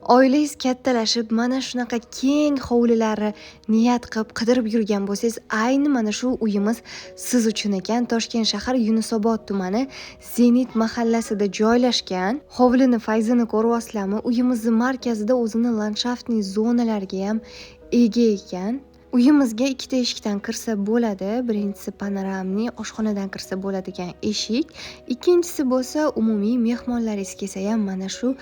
Oilangiz kattalashib, mana shunaqa keng hovlilarni niyat qilib qidirib yurgan bo'lsangiz, ayni mana shu uyimiz siz uchun ekan. Toshkent shahar Yunusobod tumani Zenit mahallasida joylashgan. Hovlini fayzini ko'ryapsizlarmi? Uyimizning markazida o'zini landshaftniy zonalarga ham ega ekan. Uyimizga ikkita eshikdan kirsa bo'ladi. Birinchisi panoramli oshxonadan kirsa bo'ladigan eshik, ikkinchisi bo'lsa umumiy mehmonlaringiz kelsa ham mana shu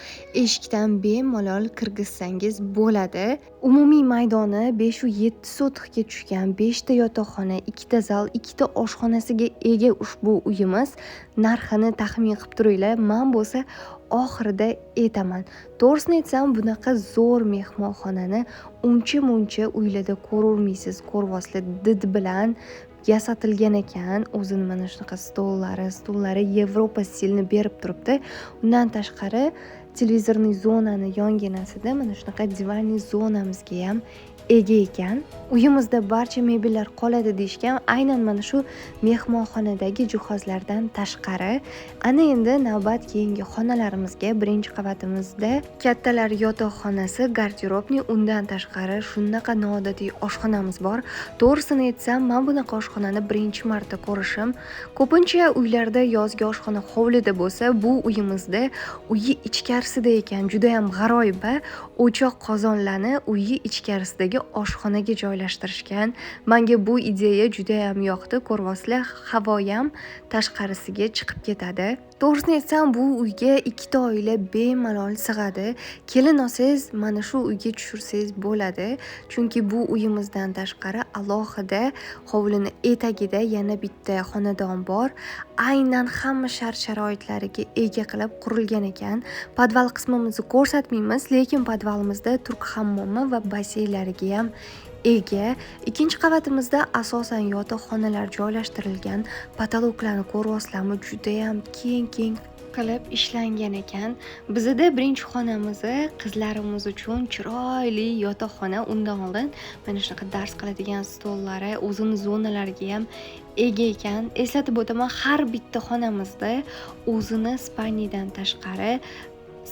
eshikdan bemalol kirgizsangiz bo'ladi. Umumiy maydoni 5-7 sotixga tushgan 5 ta yotoqxona, 2 ta zal, 2 ta oshxonasiga ega ushbu uyimiz. Narxini taxmin qilib turinglar. Men bo'lsa oxirida aytaman. To'g'risini aytsam, bunaqa zo'r mehmonxonani uncha-muncha uylarda ko'rolmaysiz. Ko'ryapsizlar, did bilan yasatilgan ekan. O'zini mana shunaqa stollari Yevropa stilini berib turibdi. Undan tashqari televizorning zonani yonginasida mana shunaqa divanli zonamizga ham ega ekan. Uyimizda barcha mebellar qoladi deyishgan. Aynan mana shu mehmonxonadagi jihozlardan tashqari. Ana endi navbat keyingi xonalarimizga. Birinchi qavatimizda kattalar yotoqxonasi, garderobni, undan tashqari shunaqa noodatiy oshxonamiz bor. To'g'risini aytsam, men bunaqa oshxonani birinchi marta ko'rishim. Ko'pincha uylarda yozgi oshxona hovlida bo'lsa, bu uyimizda uyi ichkarisida ekan. Juda ham g'aroyib. O'choq qozonlarni uyi ichkarisidagi oshxonaga joylashtirishgan. Menga bu ideya juda ham yoqdi. Ko'ryapsizlar, havo ham tashqarisiga chiqib ketadi. To'g'risini aytsam, bu uyga ikkita oila bemalol sig'adi. Kelin olsangiz, mana shu uyga tushirsangiz bo'ladi. Chunki bu uyimizdan tashqari alohida hovlini etagida yana bitta xonadon bor. Aynan hamma shart-sharoitlariga ega qilib qurilgan ekan. Podval qismimizni ko'rsatmaymiz, lekin podvalimizda turk hammomi va basseynlariga ham ega. Ikkinchi qavatimizda asosan yotoqxonalar joylashtirilgan. Patoloklarni ko'ryapsizlarmi? Juda ham keng qilib ishlangan ekan. Bizda birinchi xonamiz qizlarimiz uchun chiroyli yotoqxona. Undan oldin mana shunaqa dars qiladigan stollari, o'zini zonalariga ham ega ekan. Eslatib o'taman, har bitta xonamizda o'zini spalniyadan tashqari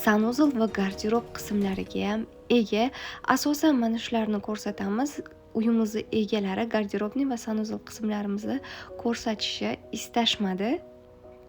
sanuzel va garderob qismlariga ham ega. Asosan mana shularni ko'rsatamiz. Uyimizning egalari garderobni va sanuzel qismlarimizni ko'rsatishni istashmadi.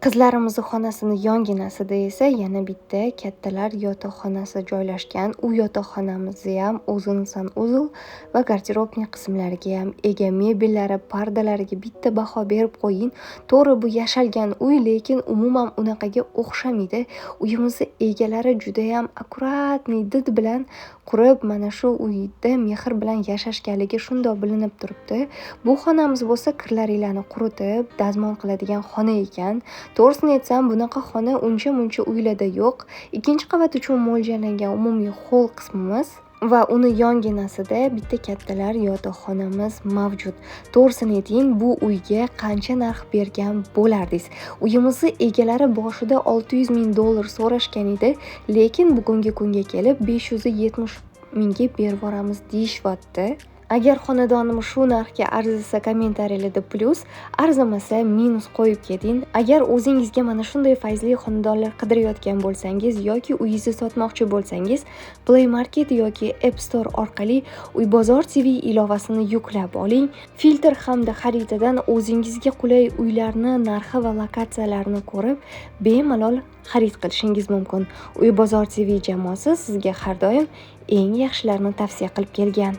Qizlarimizning xonasini yonginasida esa yana bitta kattalar yotoqxonasi joylashgan. U yotoqxonamizni ham o'zini sanuzel va garderobning qismlariga ham ega. Mebellari, pardalariga bitta baho berib qo'ying. To'g'ri, bu yashalgan uy, lekin umuman unaqaga o'xshamaydi. Uyimizning egalari juda ham akkuratniy did bilan qurib, mana shu uyda mehr bilan yashashganligi shundoq bilinib turibdi. Bu xonamiz bo'lsa kirlaringlarni quritib, dazmol qiladigan xona ekan. To'g'risini aytsam, bunaqa xona uncha-muncha uylarda yo'q. Ikkinchi qavat uchun mo'ljallangan umumiy hol qismimiz va uni yonginasida bitta kattalar yotoqxonamiz mavjud. To'g'risini ayting, bu uyga qancha narx bergan bo'lardingiz? Uyimizning egalari boshida $600,000 so'rashgan edi, lekin bugungi kunga kelib 570,000 ga berib yuboramiz deyishyapti. Agar xonadonimiz shu narxga arzisa, kommentariyalarda plyus, arzimasa minus qo'yib keting. Agar o'zingizga mana shunday fayzli xonadonlar qidirayotgan bo'lsangiz yoki uyingizni sotmoqchi bo'lsangiz, Play Market yoki App Store orqali Uybozor TV ilovasini yuklab oling. Filtr hamda xaritadan o'zingizga qulay uylarni narxi va lokatsiyalarini ko'rib, bemalol xarid qilishingiz mumkin. Uybozor TV jamoasi sizga har doim eng yaxshilarini tavsiya qilib kelgan.